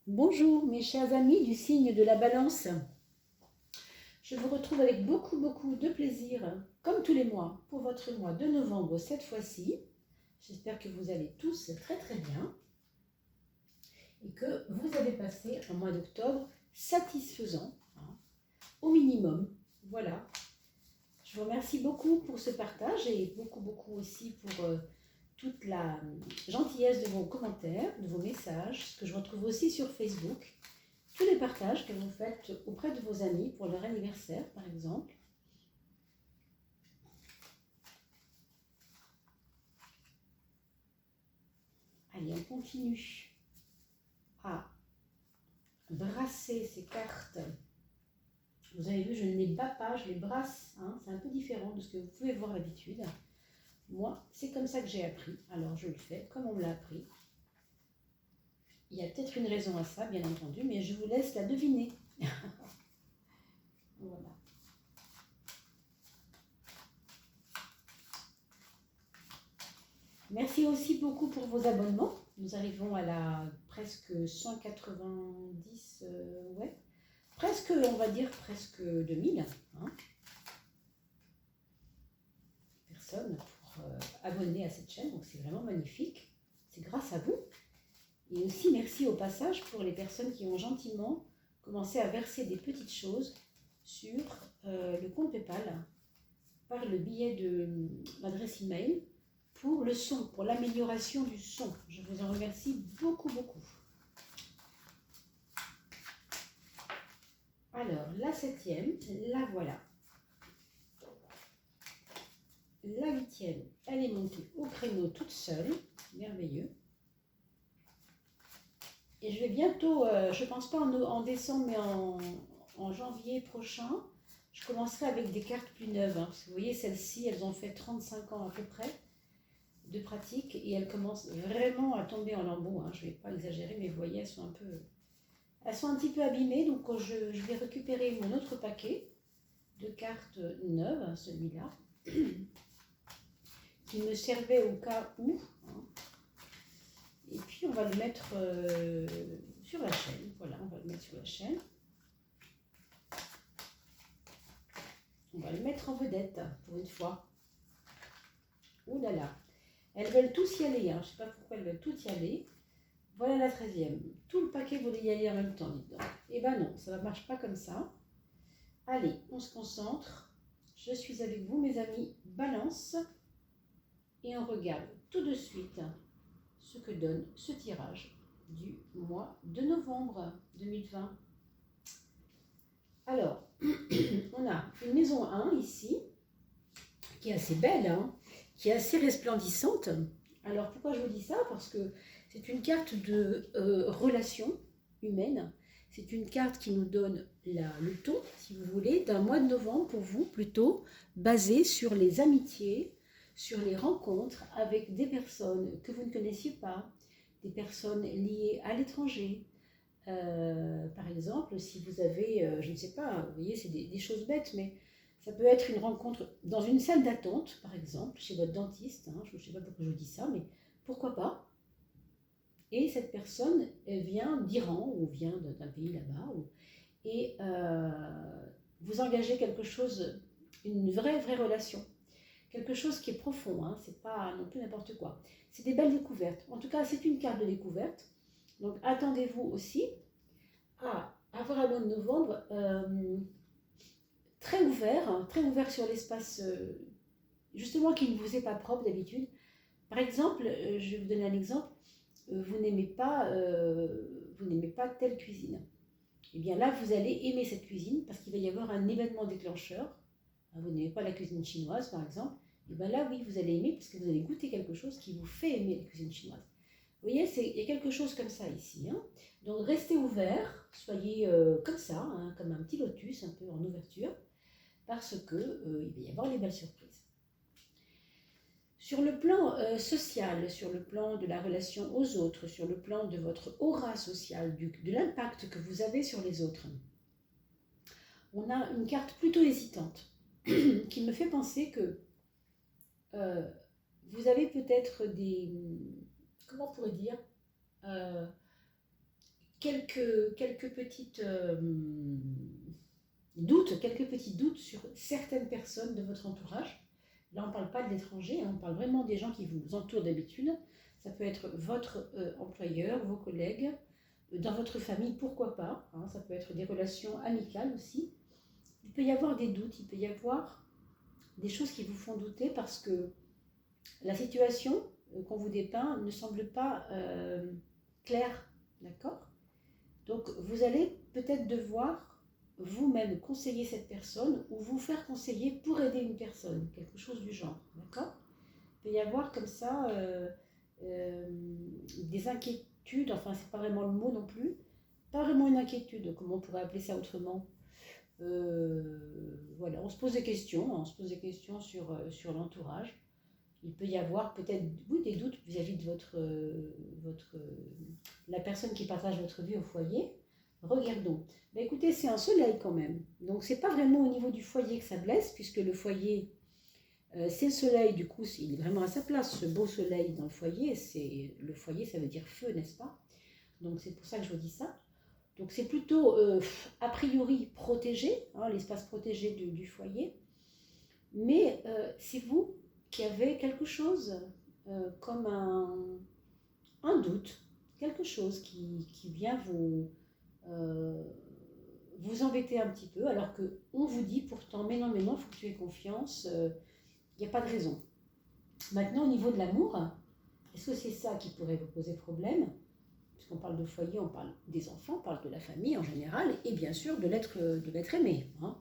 Bonjour mes chers amis du signe de la Balance. Je vous retrouve avec beaucoup de plaisir, comme tous les mois, pour votre mois de novembre cette fois-ci. J'espère que vous allez tous très bien et que vous avez passé un mois d'octobre satisfaisant, hein, au minimum. Voilà. Je vous remercie beaucoup pour ce partage et beaucoup aussi pour toute la gentillesse de vos commentaires, de vos messages, ce que je retrouve aussi sur Facebook. Tous les partages que vous faites auprès de vos amis pour leur anniversaire, par exemple. Allez, on continue à brasser ces cartes. Vous avez vu, je ne les bats pas, je les brasse. Hein, c'est un peu différent de ce que vous pouvez voir d'habitude. Moi, c'est comme ça que j'ai appris. Alors, je le fais comme on me l'a appris. Il y a peut-être une raison à ça, bien entendu, mais je vous laisse la deviner. Voilà. Merci aussi beaucoup pour vos abonnements. Nous arrivons à la presque 190, ouais, presque, on va dire presque 2000 hein, personnes pour abonner à cette chaîne. Donc c'est vraiment magnifique. C'est grâce à vous. Et aussi merci au passage pour les personnes qui ont gentiment commencé à verser des petites choses sur le compte PayPal par le biais de l'adresse email pour le son, pour l'amélioration du son. Je vous en remercie beaucoup. Alors, la septième, la voilà. La huitième, elle est montée au créneau toute seule. Merveilleux. Et je vais bientôt, je ne pense pas en décembre, mais en janvier prochain, je commencerai avec des cartes plus neuves. Hein, parce que vous voyez, celles-ci, elles ont fait 35 ans à peu près de pratique et elles commencent vraiment à tomber en lambeaux. Hein, je ne vais pas exagérer, mais vous voyez, elles sont un petit peu abîmées. Donc je vais récupérer mon autre paquet de cartes neuves, celui-là, qui me servait au cas où. Hein. Et puis on va le mettre sur la chaîne. Voilà, on va le mettre sur la chaîne. On va le mettre en vedette pour une fois. Ouh là là. Elles veulent tous y aller. Hein. Je ne sais pas pourquoi elles veulent toutes y aller. Voilà la 13e. Tout le paquet voulait y aller en même temps, dites donc. Eh ben non, ça ne marche pas comme ça. Allez, on se concentre. Je suis avec vous, mes amis. Balance. Et on regarde tout de suite ce que donne ce tirage du mois de novembre 2020. Alors, on a une maison 1 ici, qui est assez belle, hein, qui est assez resplendissante. Alors, pourquoi je vous dis ça? Parce que c'est une carte de relation humaine. C'est une carte qui nous donne le ton, si vous voulez, d'un mois de novembre pour vous, plutôt basé sur les amitiés, sur les rencontres avec des personnes que vous ne connaissiez pas, des personnes liées à l'étranger. Par exemple, si vous avez, je ne sais pas, vous voyez, c'est des choses bêtes, mais ça peut être une rencontre dans une salle d'attente, par exemple, chez votre dentiste. Hein, je ne sais pas pourquoi je vous dis ça, mais pourquoi pas. Et cette personne, elle vient d'Iran ou vient d'un pays là-bas, et vous engagez quelque chose, une vraie relation. Quelque chose qui est profond, hein, c'est pas non plus n'importe quoi. C'est des belles découvertes. En tout cas, c'est une carte de découverte. Donc, attendez-vous aussi à avoir un mois de novembre très ouvert, hein, très ouvert sur l'espace, justement, qui ne vous est pas propre d'habitude. Par exemple, je vais vous donner un exemple. Vous n'aimez pas telle cuisine. Et bien là, vous allez aimer cette cuisine parce qu'il va y avoir un événement déclencheur. Vous n'aimez pas la cuisine chinoise, par exemple. Et bien là, oui, vous allez aimer parce que vous allez goûter quelque chose qui vous fait aimer la cuisine chinoise. Vous voyez, il y a quelque chose comme ça ici. Hein. Donc restez ouverts, soyez comme ça, hein, comme un petit lotus, un peu en ouverture, parce que il va y avoir des belles surprises. Sur le plan social, sur le plan de la relation aux autres, sur le plan de votre aura sociale, de l'impact que vous avez sur les autres, on a une carte plutôt hésitante qui me fait penser que vous avez peut-être des, comment on pourrait dire, quelques petits doutes sur certaines personnes de votre entourage. Là, on ne parle pas de l'étranger, hein, on parle vraiment des gens qui vous entourent d'habitude. Ça peut être votre employeur, vos collègues, dans votre famille, pourquoi pas. Hein, ça peut être des relations amicales aussi. Il peut y avoir des doutes, il peut y avoir des choses qui vous font douter parce que la situation qu'on vous dépeint ne semble pas claire, d'accord? Donc vous allez peut-être devoir vous-même conseiller cette personne ou vous faire conseiller pour aider une personne, quelque chose du genre, d'accord? Il peut y avoir comme ça des inquiétudes, enfin c'est pas vraiment le mot non plus, pas vraiment une inquiétude, comment on pourrait appeler ça autrement. Voilà, on se pose des questions, sur l'entourage. Il peut y avoir peut-être oui, des doutes vis-à-vis de la personne qui partage votre vie au foyer. Regardons. Ben écoutez, c'est un soleil quand même. Donc c'est pas vraiment au niveau du foyer que ça blesse, puisque le foyer, c'est le soleil, du coup, il est vraiment à sa place. Ce beau soleil dans le foyer, le foyer, ça veut dire feu, n'est-ce pas? Donc c'est pour ça que je vous dis ça. Donc c'est plutôt a priori protégé, hein, l'espace protégé du foyer. Mais c'est vous qui avez quelque chose comme un doute, quelque chose qui vient vous embêter un petit peu, alors qu'on vous dit pourtant, mais non, il faut que tu aies confiance, il n'y a pas de raison. Maintenant, au niveau de l'amour, est-ce que c'est ça qui pourrait vous poser problème? Puisqu'on parle de foyer, on parle des enfants, on parle de la famille en général, et bien sûr de l'être aimé. Hein.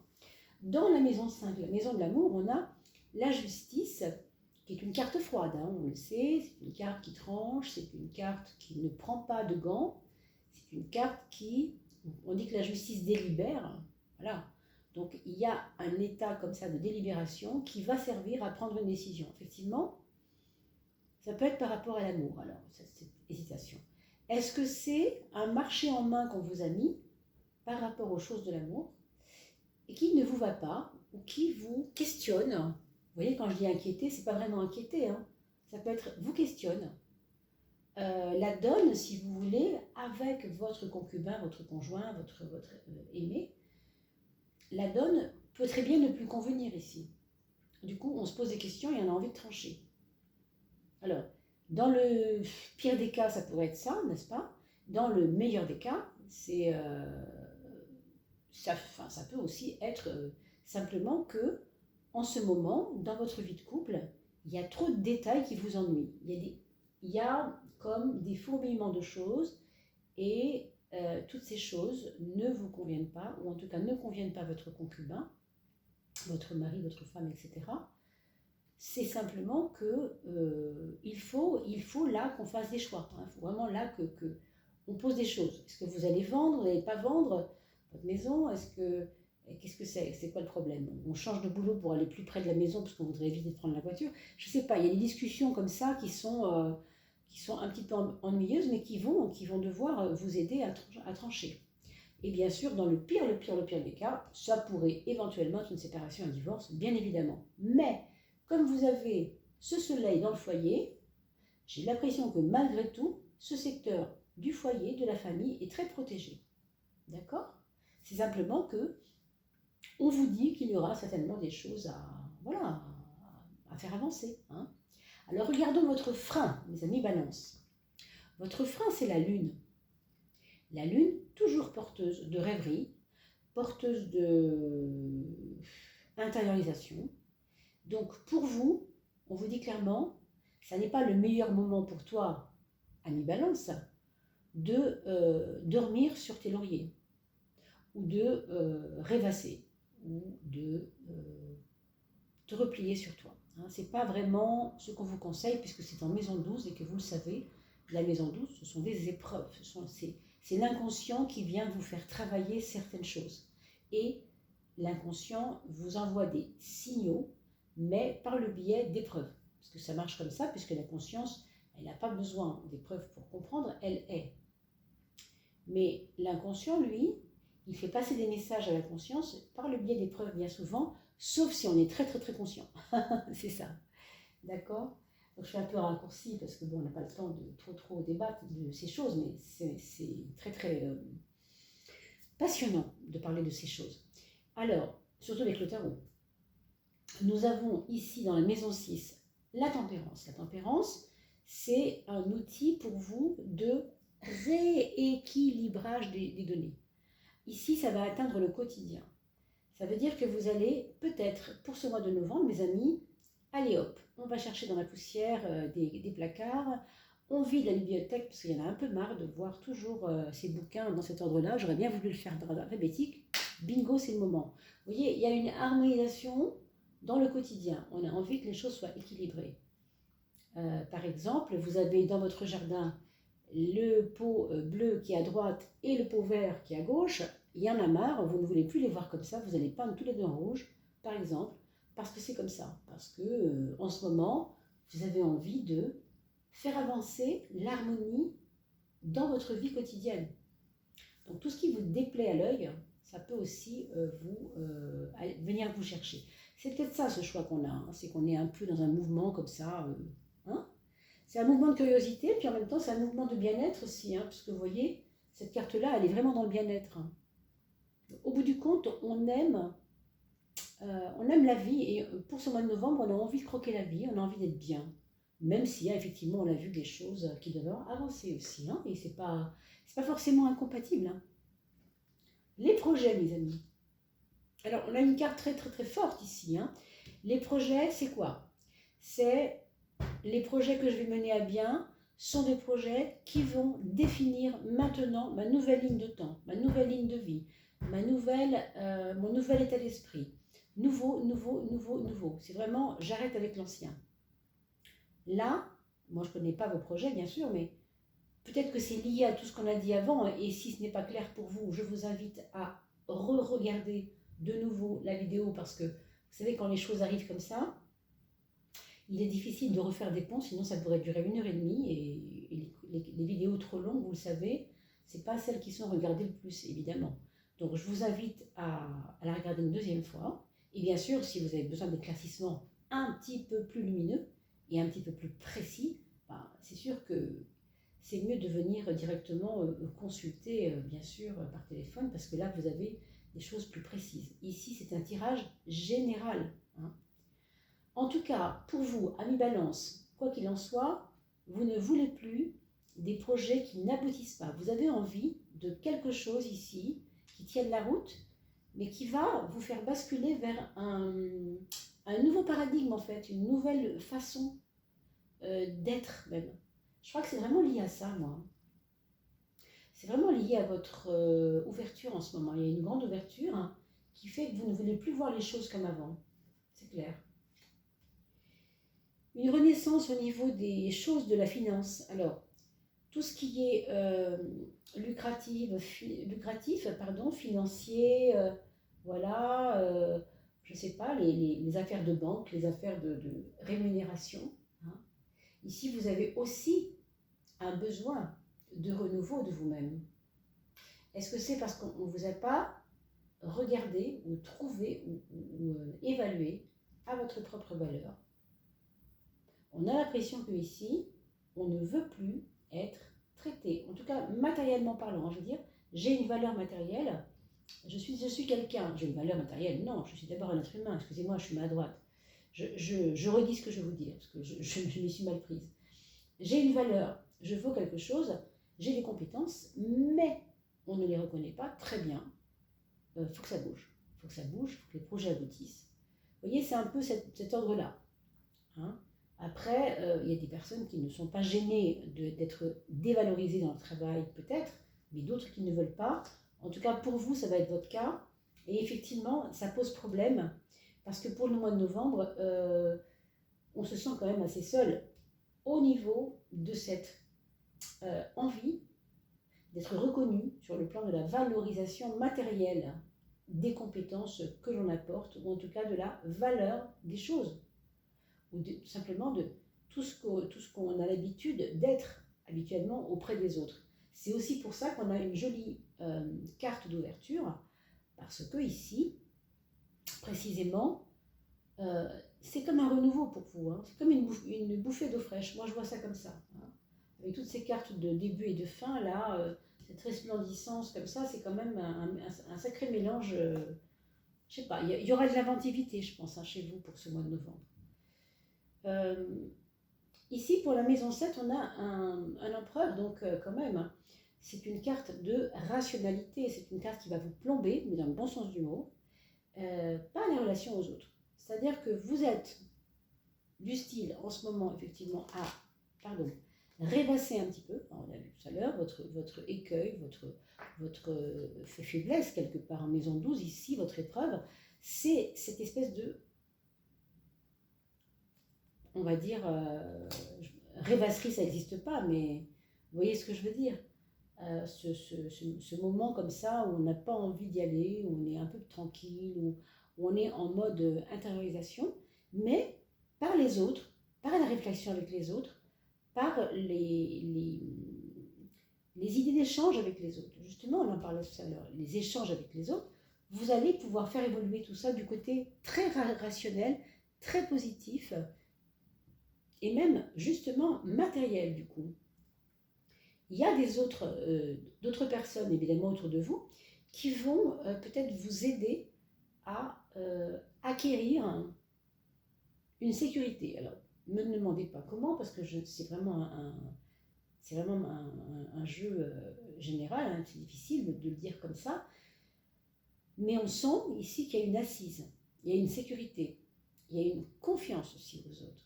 Dans la maison 5, la maison de l'amour, on a la justice, qui est une carte froide, hein, on le sait, c'est une carte qui tranche, c'est une carte qui ne prend pas de gants, c'est une carte qui, on dit que la justice délibère, voilà. Donc il y a un état comme ça de délibération qui va servir à prendre une décision. Effectivement, ça peut être par rapport à l'amour, alors, cette hésitation. Est-ce que c'est un marché en main qu'on vous a mis par rapport aux choses de l'amour et qui ne vous va pas ou qui vous questionne? Vous voyez, quand je dis inquiéter, c'est pas vraiment inquiéter, hein. Ça peut être vous questionne. La donne, si vous voulez, avec votre concubin, votre conjoint, votre aimé, la donne peut très bien ne plus convenir ici. Du coup, on se pose des questions et on a envie de trancher. Alors, dans le pire des cas, ça pourrait être ça, n'est-ce pas? Dans le meilleur des cas, ça peut aussi être simplement que, en ce moment, dans votre vie de couple, il y a trop de détails qui vous ennuient. Il y a comme des fourmillements de choses et toutes ces choses ne vous conviennent pas, ou en tout cas ne conviennent pas à votre concubin, votre mari, votre femme, etc. C'est simplement que il faut là qu'on fasse des choix. Hein. Il faut vraiment là que on pose des choses. Est-ce que vous allez vendre, vous n'allez pas vendre votre maison? Qu'est-ce que c'est? C'est quoi le problème? On change de boulot pour aller plus près de la maison parce qu'on voudrait éviter de prendre la voiture. Je ne sais pas, il y a des discussions comme ça qui sont un petit peu ennuyeuses, mais qui vont devoir vous aider à trancher. Et bien sûr, dans le pire des cas, ça pourrait éventuellement être une séparation, un divorce, bien évidemment. Mais comme vous avez ce soleil dans le foyer, j'ai l'impression que malgré tout, ce secteur du foyer, de la famille, est très protégé. D'accord? C'est simplement que on vous dit qu'il y aura certainement des choses à faire avancer. Hein. Alors regardons votre frein, mes amis Balance. Votre frein, c'est la Lune. La Lune, toujours porteuse de rêverie, porteuse de intériorisation. Donc pour vous, on vous dit clairement, ça n'est pas le meilleur moment pour toi, ami Balance, de dormir sur tes lauriers, ou de rêvasser, ou de te replier sur toi. Hein, ce n'est pas vraiment ce qu'on vous conseille, puisque c'est en maison 12 et que vous le savez, la maison 12, ce sont des épreuves, c'est l'inconscient qui vient vous faire travailler certaines choses. Et l'inconscient vous envoie des signaux, mais par le biais d'épreuves. Parce que ça marche comme ça, puisque la conscience, elle n'a pas besoin d'épreuves pour comprendre, elle est. Mais l'inconscient, lui, il fait passer des messages à la conscience par le biais d'épreuves bien souvent, sauf si on est très très très conscient. C'est ça. D'accord? Donc je fais un peu un raccourci parce que bon, on n'a pas le temps de trop débattre de ces choses, mais c'est très très passionnant de parler de ces choses. Alors, surtout avec le tarot. Nous avons ici dans la maison 6 la tempérance. La tempérance, c'est un outil pour vous de rééquilibrage des données. Ici, ça va atteindre le quotidien. Ça veut dire que vous allez peut-être, pour ce mois de novembre, mes amis, allez hop, on va chercher dans la poussière des placards, on vide la bibliothèque parce qu'il y en a un peu marre de voir toujours ces bouquins dans cet ordre-là. J'aurais bien voulu le faire dans la rébétique. Bingo, c'est le moment. Vous voyez, il y a une harmonisation dans le quotidien. On a envie que les choses soient équilibrées. Par exemple, vous avez dans votre jardin le pot bleu qui est à droite et le pot vert qui est à gauche. Il y en a marre, vous ne voulez plus les voir comme ça, vous allez peindre tous les deux en rouge, par exemple, parce que c'est comme ça. Parce que en ce moment, vous avez envie de faire avancer l'harmonie dans votre vie quotidienne. Donc tout ce qui vous déplaît à l'œil, ça peut aussi venir vous chercher. C'est peut-être ça ce choix qu'on a, hein, c'est qu'on est un peu dans un mouvement comme ça. Hein. C'est un mouvement de curiosité, puis en même temps c'est un mouvement de bien-être aussi, hein, parce que vous voyez, cette carte-là, elle est vraiment dans le bien-être. Hein. Au bout du compte, on aime la vie, et pour ce mois de novembre, on a envie de croquer la vie, on a envie d'être bien. Même si, effectivement, on a vu des choses qui doivent avancer aussi, hein, et c'est pas forcément incompatible. Hein. Les projets, mes amis. Alors, on a une carte très, très, très forte ici. Hein. Les projets, c'est quoi? C'est les projets que je vais mener à bien sont des projets qui vont définir maintenant ma nouvelle ligne de temps, ma nouvelle ligne de vie, mon nouvel état d'esprit. Nouveau. C'est vraiment, j'arrête avec l'ancien. Là, moi je ne connais pas vos projets bien sûr, mais peut-être que c'est lié à tout ce qu'on a dit avant, et si ce n'est pas clair pour vous, je vous invite à re-regarder de nouveau la vidéo, parce que vous savez, quand les choses arrivent comme ça, il est difficile de refaire des ponts, sinon ça pourrait durer 1h30, et les vidéos trop longues, vous le savez, ce n'est pas celles qui sont regardées le plus, évidemment. Donc je vous invite à la regarder une deuxième fois, et bien sûr, si vous avez besoin d'éclaircissement un petit peu plus lumineux, et un petit peu plus précis, c'est sûr que c'est mieux de venir directement consulter, bien sûr, par téléphone, parce que là, vous avez des choses plus précises. Ici, c'est un tirage général. Hein. En tout cas, pour vous, amis Balance, quoi qu'il en soit, vous ne voulez plus des projets qui n'aboutissent pas. Vous avez envie de quelque chose ici qui tienne la route, mais qui va vous faire basculer vers un nouveau paradigme, en fait, une nouvelle façon d'être même. Je crois que c'est vraiment lié à ça, moi. C'est vraiment lié à votre ouverture en ce moment. Il y a une grande ouverture, hein, qui fait que vous ne voulez plus voir les choses comme avant. C'est clair. Une renaissance au niveau des choses de la finance. Alors, tout ce qui est lucratif, financier, voilà, je ne sais pas, les affaires de banque, les affaires de rémunération. Hein. Ici, vous avez aussi un besoin de renouveau de vous-même. Est-ce que c'est parce qu'on ne vous a pas regardé ou trouvé ou évalué à votre propre valeur? On a l'impression que ici, on ne veut plus être traité, en tout cas matériellement parlant. Je veux dire, j'ai une valeur matérielle, je suis quelqu'un, j'ai une valeur matérielle, non, je suis d'abord un être humain, excusez-moi, je suis maladroite. Je redis ce que je veux dire, parce que je m'y suis mal prise. J'ai une valeur, je vaux quelque chose, j'ai des compétences, mais on ne les reconnaît pas très bien. Il faut que ça bouge, il faut que ça bouge, il faut que les projets aboutissent. Vous voyez, c'est un peu cet ordre-là. Hein. Après, il y a des personnes qui ne sont pas gênées d'être dévalorisées dans le travail, peut-être, mais d'autres qui ne veulent pas. En tout cas, pour vous, ça va être votre cas. Et effectivement, ça pose problème, parce que pour le mois de novembre, on se sent quand même assez seul au niveau de cette envie d'être reconnu sur le plan de la valorisation matérielle des compétences que l'on apporte, ou en tout cas de la valeur des choses, ou tout simplement de tout ce qu'on a l'habitude d'être habituellement auprès des autres. C'est aussi pour ça qu'on a une jolie carte d'ouverture, parce que ici, précisément, c'est comme un renouveau pour vous, hein. C'est comme une bouffée d'eau fraîche. Moi, je vois ça comme ça. Hein. Avec toutes ces cartes de début et de fin, là, cette resplendissance comme ça, c'est quand même un sacré mélange. Je sais pas, il y aura de l'inventivité, je pense, hein, chez vous pour ce mois de novembre. Ici, pour la maison 7, on a un empereur, donc quand même, hein, c'est une carte de rationalité, c'est une carte qui va vous plomber, mais dans le bon sens du mot, pas les relations aux autres. C'est-à-dire que vous êtes du style, en ce moment, effectivement, à rêvasser un petit peu, on l'a vu tout à l'heure, votre écueil, votre faiblesse, quelque part en maison 12, ici, votre épreuve, c'est cette espèce de, on va dire, rêvasserie, ça n'existe pas, mais vous voyez ce que je veux dire, ce moment comme ça où on n'a pas envie d'y aller, où on est un peu tranquille, où on est en mode intériorisation, mais par les autres, par la réflexion avec les autres, par les idées d'échange avec les autres. Justement, on en parlait tout à l'heure, les échanges avec les autres, vous allez pouvoir faire évoluer tout ça du côté très rationnel, très positif, et même justement matériel du coup. Il y a d'autres personnes évidemment autour de vous qui vont peut-être vous aider à acquérir une sécurité. Alors, ne me demandez pas comment, parce que c'est vraiment un jeu général, hein, c'est difficile de le dire comme ça, mais on sent ici qu'il y a une assise, il y a une sécurité, il y a une confiance aussi aux autres.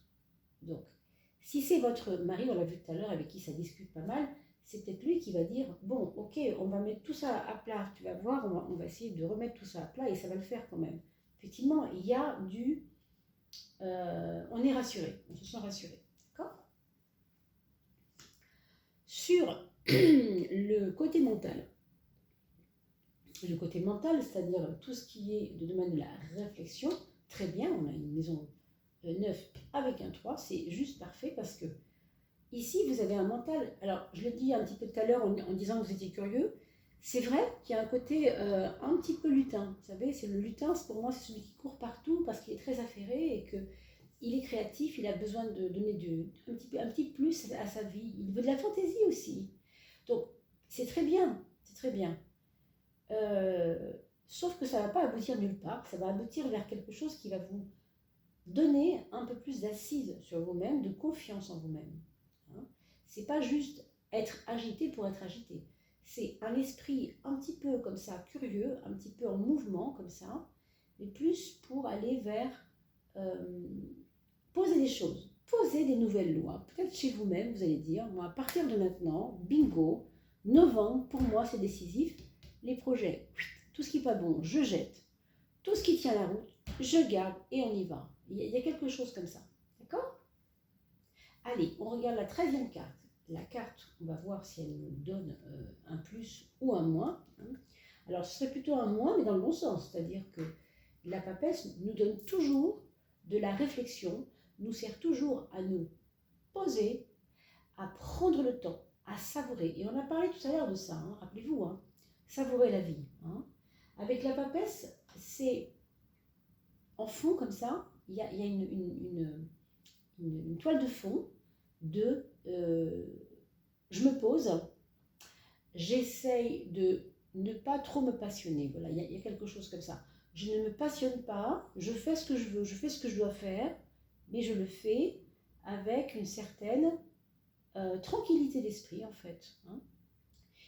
Donc, si c'est votre mari, on l'a vu tout à l'heure, avec qui ça discute pas mal, c'est peut-être lui qui va dire, bon, ok, on va mettre tout ça à plat, tu vas voir, on va essayer de remettre tout ça à plat et ça va le faire quand même. Effectivement, il y a on est rassuré, on se sent rassuré, d'accord? Sur le côté mental, c'est-à-dire tout ce qui est de domaine de la réflexion, très bien, on a une maison 9 avec un 3, c'est juste parfait parce que ici vous avez un mental, alors je l'ai dit un petit peu tout à l'heure en disant que vous étiez curieux, c'est vrai qu'il y a un côté un petit peu lutin, vous savez, c'est le lutin, pour moi c'est celui qui court partout parce qu'il est très affairé et qu'il est créatif, il a besoin de donner un petit plus à sa vie, il veut de la fantaisie aussi, donc c'est très bien, c'est très bien. Sauf que ça ne va pas aboutir nulle part, ça va aboutir vers quelque chose qui va vous donner un peu plus d'assise sur vous-même, de confiance en vous-même. Hein, c'est pas juste être agité pour être agité, c'est un esprit un petit peu comme ça, curieux, un petit peu en mouvement comme ça, mais plus pour aller vers poser des choses, poser des nouvelles lois. Peut-être chez vous-même, vous allez dire, moi à partir de maintenant, bingo, novembre, pour moi c'est décisif, les projets, tout ce qui n'est pas bon, je jette. Tout ce qui tient la route, je garde et on y va. Il y a quelque chose comme ça. D'accord? Allez, on regarde la 13e carte. La carte, on va voir si elle nous donne un plus ou un moins. Alors, ce serait plutôt un moins, mais dans le bon sens. C'est-à-dire que la papesse nous donne toujours de la réflexion, nous sert toujours à nous poser, à prendre le temps, à savourer. Et on a parlé tout à l'heure de ça, hein, rappelez-vous, hein, savourer la vie. Hein. Avec la papesse, c'est en fond comme ça, il y a une toile de fond de je me pose, j'essaye de ne pas trop me passionner. Voilà, il y a quelque chose comme ça. Je ne me passionne pas, je fais ce que je veux, je fais ce que je dois faire, mais je le fais avec une certaine tranquillité d'esprit en fait. Hein.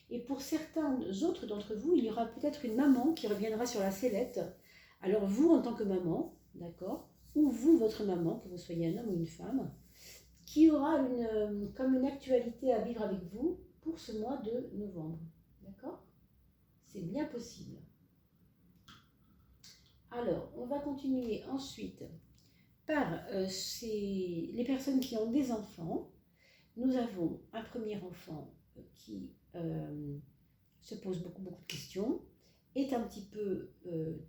Et pour certains autres d'entre vous, il y aura peut-être une maman qui reviendra sur la sellette. Alors vous, en tant que maman, d'accord, ou vous, votre maman, que vous soyez un homme ou une femme, qui aura comme une actualité à vivre avec vous pour ce mois de novembre. D'accord? C'est bien possible. Alors, on va continuer ensuite par les personnes qui ont des enfants. Nous avons un premier enfant qui se pose beaucoup de questions, est un petit peu,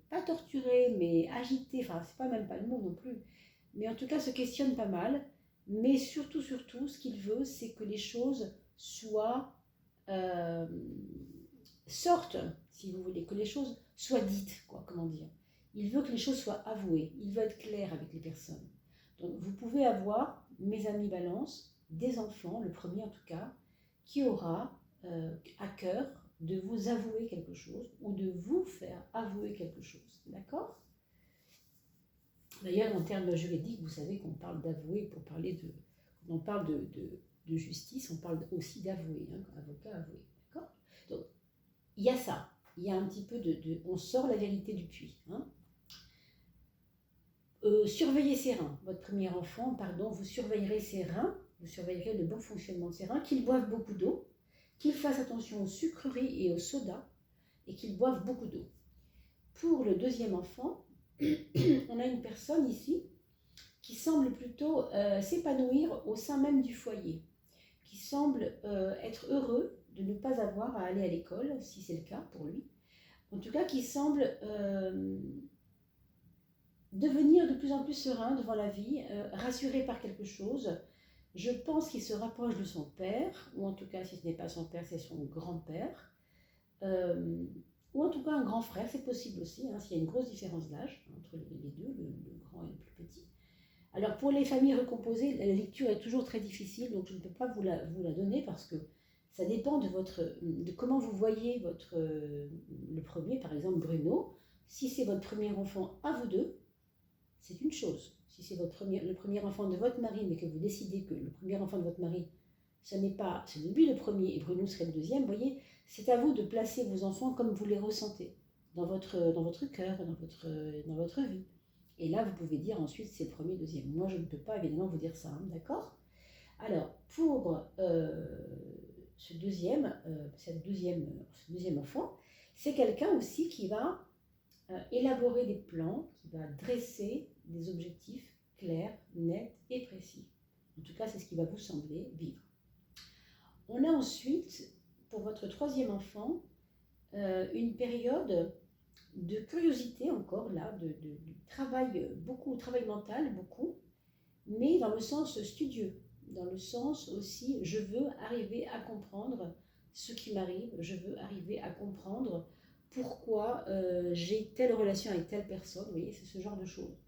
pas torturé, mais agité, enfin c'est pas même pas le mot non plus, mais en tout cas se questionne pas mal, mais surtout, ce qu'il veut, c'est que les choses soient, sortent, si vous voulez, que les choses soient dites, quoi, comment dire. Il veut que les choses soient avouées, il veut être clair avec les personnes. Donc vous pouvez avoir, mes amis balance, des enfants, le premier en tout cas, qui aura à cœur de vous avouer quelque chose ou de vous faire avouer quelque chose. D'accord? D'ailleurs, en termes juridiques, vous savez qu'on parle d'avouer pour parler de... Quand on parle de justice, on parle aussi d'avouer, hein, avocat avoué. D'accord? Donc, il y a ça. Il y a un petit peu on sort la vérité du puits. Hein. Surveillez ses reins. Votre premier enfant, pardon, vous surveillerez ses reins, vous surveillerez le bon fonctionnement de ses reins, qu'il boive beaucoup d'eau, qu'il fasse attention aux sucreries et aux sodas, et qu'il boive beaucoup d'eau. Pour le deuxième enfant, on a une personne ici qui semble plutôt s'épanouir au sein même du foyer, qui semble être heureux de ne pas avoir à aller à l'école, si c'est le cas pour lui. En tout cas, qui semble devenir de plus en plus serein devant la vie, rassuré par quelque chose. Je pense qu'il se rapproche de son père, ou en tout cas, si ce n'est pas son père, c'est son grand-père, ou en tout cas un grand frère, c'est possible aussi, hein, s'il y a une grosse différence d'âge entre les deux, le grand et le plus petit. Alors pour les familles recomposées, la lecture est toujours très difficile, donc je ne peux pas vous la donner parce que ça dépend de comment vous voyez le premier, par exemple Bruno. Si c'est votre premier enfant à vous deux, c'est une chose. Si c'est le premier enfant de votre mari, mais que vous décidez que le premier enfant de votre mari, c'est lui le premier et Bruno serait le deuxième, vous voyez, c'est à vous de placer vos enfants comme vous les ressentez, dans votre cœur, dans votre vie. Et là, vous pouvez dire ensuite c'est le premier, deuxième. Moi, je ne peux pas évidemment vous dire ça, hein, d'accord? Alors, pour ce deuxième enfant, c'est quelqu'un aussi qui va élaborer des plans, qui va dresser des objectifs clairs, nets et précis. En tout cas, c'est ce qui va vous sembler vivre. On a ensuite, pour votre troisième enfant, une période de curiosité encore là, de travail, beaucoup, travail mental, beaucoup, mais dans le sens studieux, dans le sens aussi, je veux arriver à comprendre ce qui m'arrive, je veux arriver à comprendre pourquoi j'ai telle relation avec telle personne, vous voyez, c'est ce genre de choses.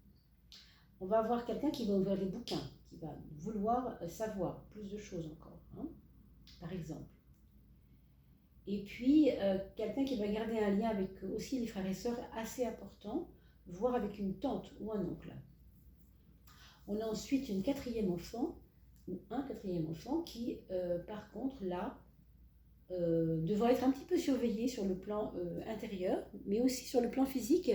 On va avoir quelqu'un qui va ouvrir des bouquins, qui va vouloir savoir plus de choses encore, hein, par exemple. Et puis, quelqu'un qui va garder un lien avec aussi les frères et sœurs assez important, voire avec une tante ou un oncle. On a ensuite une quatrième enfant, ou un quatrième enfant, qui, par contre, là, devra être un petit peu surveillé sur le plan intérieur, mais aussi sur le plan physique.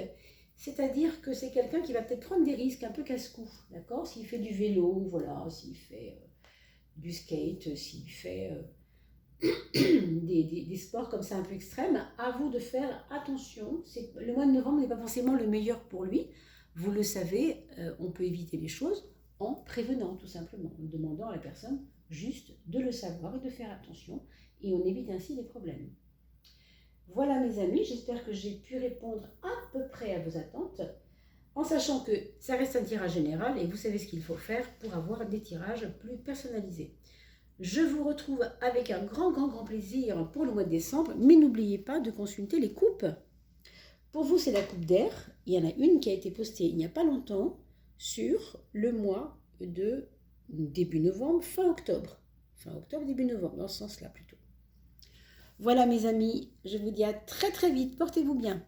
C'est-à-dire que c'est quelqu'un qui va peut-être prendre des risques un peu casse-cou, d'accord? S'il fait du vélo, voilà, s'il fait du skate, s'il fait des sports comme ça un peu extrêmes, à vous de faire attention. Le mois de novembre n'est pas forcément le meilleur pour lui. Vous le savez, on peut éviter les choses en prévenant tout simplement, en demandant à la personne juste de le savoir et de faire attention. Et on évite ainsi les problèmes. Voilà mes amis, j'espère que j'ai pu répondre à peu près à vos attentes, en sachant que ça reste un tirage général et vous savez ce qu'il faut faire pour avoir des tirages plus personnalisés. Je vous retrouve avec un grand plaisir pour le mois de décembre, mais n'oubliez pas de consulter les coupes. Pour vous, c'est la coupe d'air. Il y en a une qui a été postée il n'y a pas longtemps sur le mois de début novembre, fin octobre. Fin octobre, début novembre, dans ce sens-là plutôt. Voilà mes amis, je vous dis à très vite, portez-vous bien.